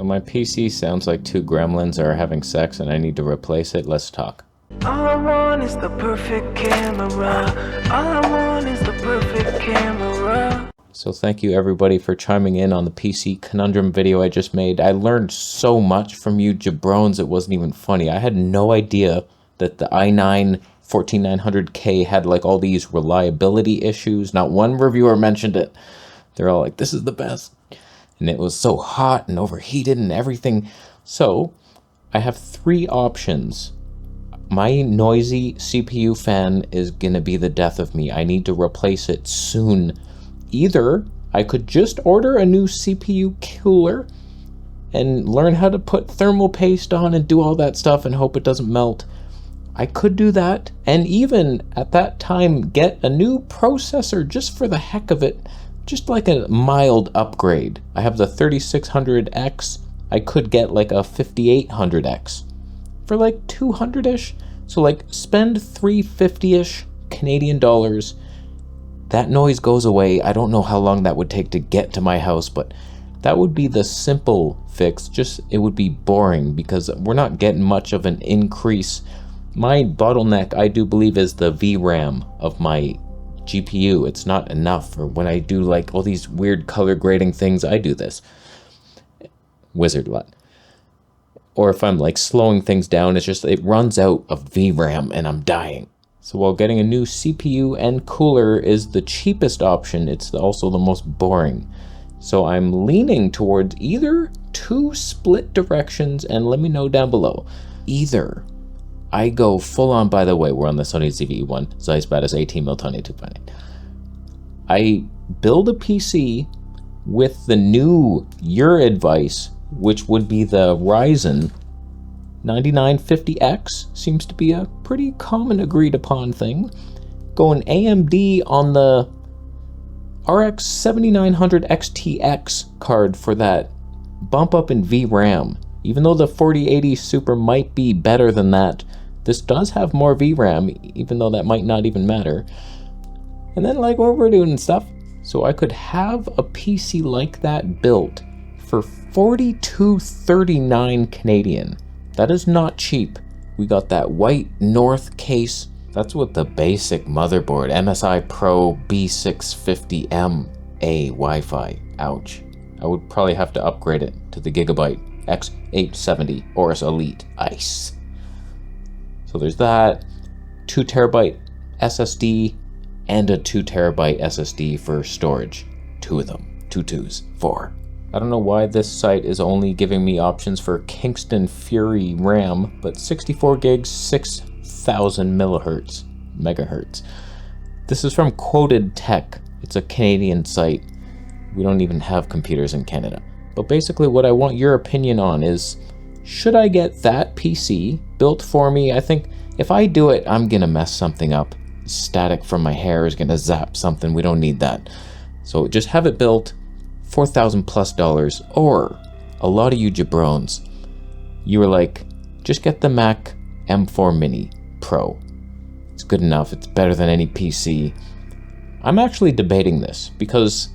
So my PC sounds like two gremlins are having sex and I need to replace it. Let's talk. All I want is the perfect camera. All I want is the perfect camera. So thank you everybody for chiming in on the PC conundrum video I just made. I learned so much from you jabrones, it wasn't even funny. I had no idea that the i9 14900K had like all these reliability issues. Not one reviewer mentioned it. They're all like, this is the best. And it was so hot and overheated and everything. So I have three options. My noisy CPU fan is gonna be the death of me. I need to replace it soon. Either I could just order a new CPU cooler and learn how to put thermal paste on and do all that stuff and hope it doesn't melt. I could do that, and even at that time get a new processor just for the heck of it, just like a mild upgrade. I have the 3600X. I could get like a 5800X for like 200-ish. So like spend 350-ish Canadian dollars. That noise goes away. I don't know how long that would take to get to my house, but that would be the simple fix. Just, it would be boring because we're not getting much of an increase. My bottleneck, I do believe, is the VRAM of my GPU. It's not enough for when I do like all these weird color grading things. I do this. Wizard lot. Or if I'm like slowing things down, it's just, it runs out of VRAM and I'm dying. So while getting a new CPU and cooler is the cheapest option, it's also the most boring. So I'm leaning towards either two split directions, and let me know down below. Either I go full on, by the way, we're on the Sony ZV-E1, Zeiss Batis 18mm 2.8. I build a PC with the new, your advice, which would be the Ryzen 9950X, seems to be a pretty common agreed upon thing. Going AMD on the RX 7900 XTX card for that bump up in VRAM. Even though the 4080 Super might be better than that, this does have more VRAM, even though that might not even matter. And then like what we're doing and stuff. So I could have a PC like that built for $42.39 Canadian. That is not cheap. We got that white North case. That's with the basic motherboard, MSI Pro B650M-A Wi-Fi. Ouch. I would probably have to upgrade it to the Gigabyte X870 Aorus Elite Ice. So there's that, 2TB SSD, and a 2TB SSD for storage. Two of them, two twos, four. I don't know why this site is only giving me options for Kingston Fury RAM, but 64 gigs, 6,000 megahertz. This is from Quoted Tech. It's a Canadian site. We don't even have computers in Canada. But basically what I want your opinion on is, should I get that PC built for me? I think if I do it, I'm gonna mess something up. Static from my hair is gonna zap something. We don't need that. So just have it built, $4,000+. Or a lot of you jabrones, you were like, just get the Mac M4 Mini Pro. It's good enough. It's better than any PC. I'm actually debating this because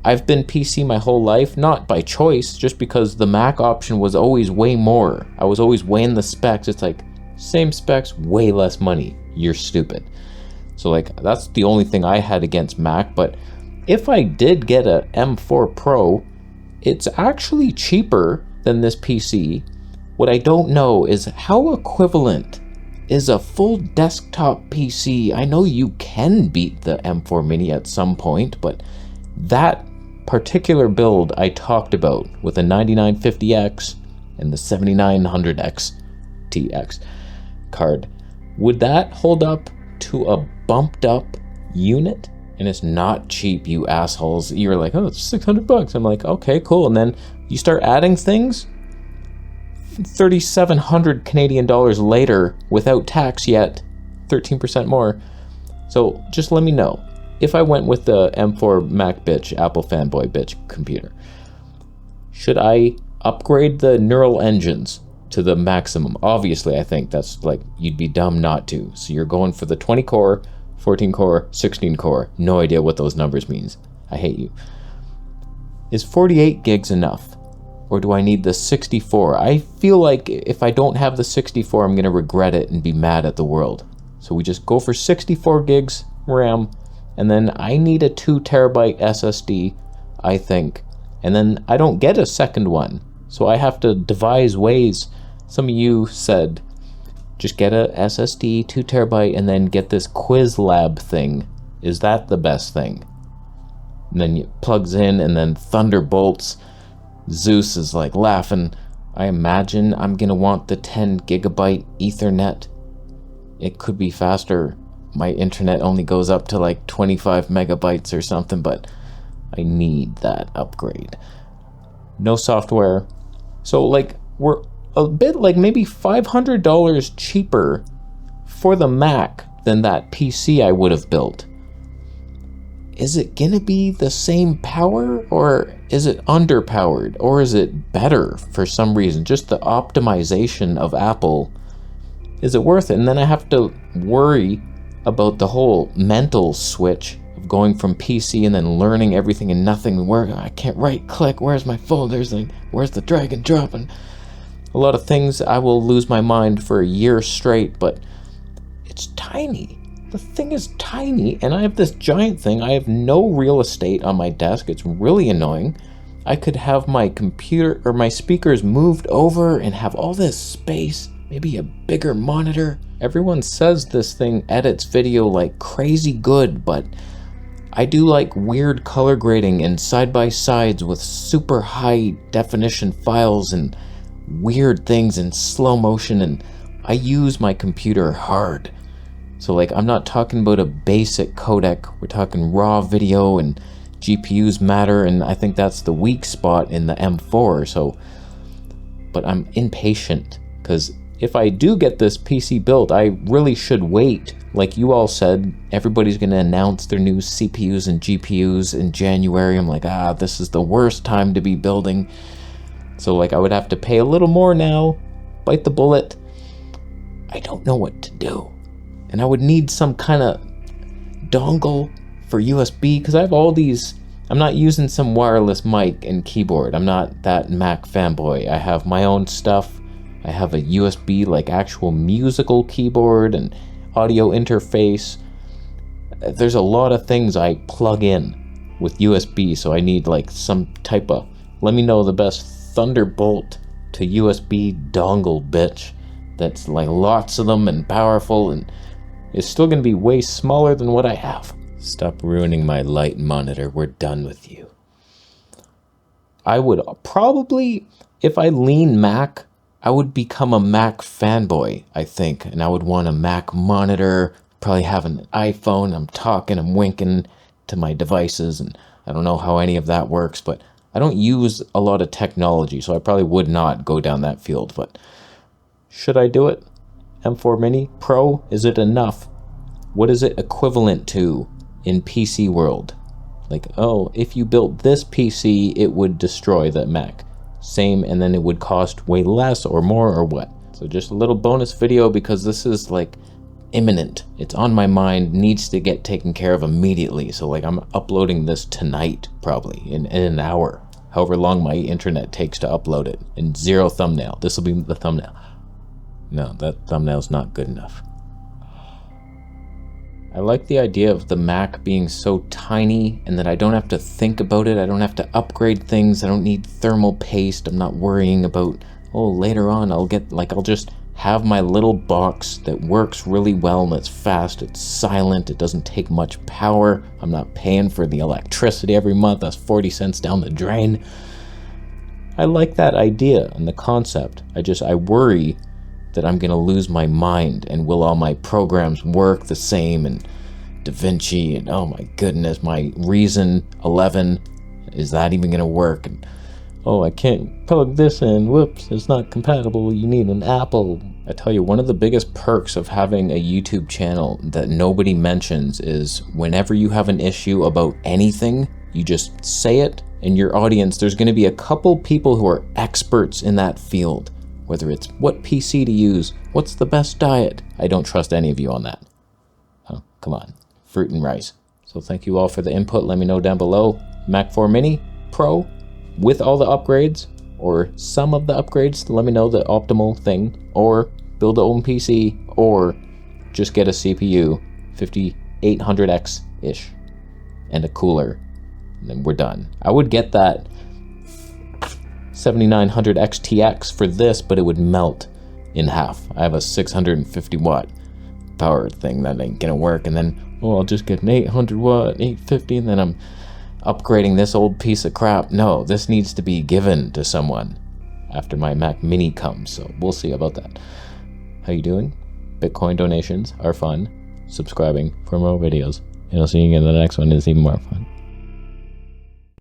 I've been PC my whole life, not by choice, just because the Mac option was always way more. I was always weighing the specs. It's like, same specs, way less money. You're stupid. So like, that's the only thing I had against Mac, but if I did get a M4 Pro, it's actually cheaper than this PC. What I don't know is how equivalent is a full desktop PC. I know you can beat the M4 Mini at some point, but that particular build I talked about with the 9950X and the 7900X TX card, would that hold up to a bumped up unit? And it's not cheap, you assholes. You're like, oh, it's $600. I'm like, okay, cool. And then you start adding things, 3,700 Canadian dollars later, without tax yet, 13% more. So just let me know. If I went with the M4 Mac bitch, Apple fanboy bitch computer, should I upgrade the neural engines to the maximum? Obviously, I think that's like, you'd be dumb not to. So you're going for the 20 core, 14 core, 16 core. No idea what those numbers means. I hate you. Is 48 gigs enough? or do I need the 64? I feel like if I don't have the 64, I'm gonna regret it and be mad at the world. So we just go for 64 gigs RAM, and then I need a 2 terabyte SSD, I think. And then I don't get a second one, so I have to devise ways. Some of you said, just get a SSD, 2 terabyte, and then get this Quiz Lab thing. Is that the best thing? And then it plugs in, and then thunderbolts. Zeus is like laughing. I imagine I'm gonna want the 10 gigabyte Ethernet. It could be faster. My internet only goes up to like 25 megabytes or something, but I need that upgrade. No software. So like we're a bit like maybe $500 cheaper for the Mac than that PC I would have built. Is it gonna be the same power, or is it underpowered, or is it better for some reason? Just the optimization of Apple, is it worth it? And then I have to worry about the whole mental switch of going from PC and then learning everything and nothing. Where I can't right click, where's my folders, like where's the drag and drop, and a lot of things. I will lose my mind for a year straight, but it's tiny. The thing is tiny, and I have this giant thing. I have no real estate on my desk. It's really annoying. I could have my computer or my speakers moved over and have all this space, maybe a bigger monitor. Everyone says this thing edits video like crazy good, but I do like weird color grading and side-by-sides with super high definition files and weird things in slow motion, and I use my computer hard. So like, I'm not talking about a basic codec, we're talking raw video, and GPUs matter, and I think that's the weak spot in the M4. So, but I'm impatient, because if I do get this PC built, I really should wait. Like you all said, everybody's gonna announce their new CPUs and GPUs in January. I'm like, this is the worst time to be building. So like, I would have to pay a little more now, bite the bullet. I don't know what to do. And I would need some kind of dongle for USB, because I have all these. I'm not using some wireless mic and keyboard. I'm not that Mac fanboy. I have my own stuff. I have a USB, like actual musical keyboard and audio interface. There's a lot of things I plug in with USB, so I need like some type of, let me know the best Thunderbolt to USB dongle, bitch, that's like lots of them and powerful, and it's still going to be way smaller than what I have. Stop ruining my light monitor. We're done with you. I would probably, if I lean Mac, I would become a Mac fanboy, I think. And I would want a Mac monitor, probably have an iPhone. I'm talking, I'm winking to my devices, and I don't know how any of that works, but I don't use a lot of technology, so I probably would not go down that field. But should I do it? M4 Mini Pro, is it enough? What is it equivalent to in PC world? Like, oh, if you built this PC, it would destroy the Mac. Same, and then it would cost way less or more, or what? So just a little bonus video, because this is like imminent. It's on my mind, needs to get taken care of immediately. So like, I'm uploading this tonight, probably in an hour, however long my internet takes to upload it, and 0 thumbnail. This will be the thumbnail. No, that thumbnail's not good enough. I like the idea of the Mac being so tiny and that I don't have to think about it. I don't have to upgrade things. I don't need thermal paste. I'm not worrying about, oh, later on I'll just have my little box that works really well and it's fast, it's silent, it doesn't take much power. I'm not paying for the electricity every month. That's 40 cents down the drain. I like that idea and the concept. I worry that I'm gonna lose my mind, and will all my programs work the same, and DaVinci, and oh my goodness, my Ryzen 11, is that even gonna work? And oh, I can't plug this in, whoops, it's not compatible, you need an Apple. I tell you, one of the biggest perks of having a YouTube channel that nobody mentions is whenever you have an issue about anything, you just say it, and your audience, there's gonna be a couple people who are experts in that field. Whether it's what PC to use, what's the best diet. I don't trust any of you on that. Oh, come on. Fruit and rice. So thank you all for the input. Let me know down below. Mac 4 Mini Pro with all the upgrades. or some of the upgrades to let me know the optimal thing, or build a own PC, or just get a CPU 5800X-ish and a cooler, and then we're done. I would get that 7900 XTX for this, but it would melt in half. I have a 650 watt power thing that ain't gonna work, and then I'll just get an 800 watt 850, and then I'm upgrading this old piece of crap. No, this needs to be given to someone after my Mac Mini comes, so we'll see about that. How you doing? Bitcoin donations are fun. Subscribing for more videos, and I'll see you again in the next one. It's even more fun.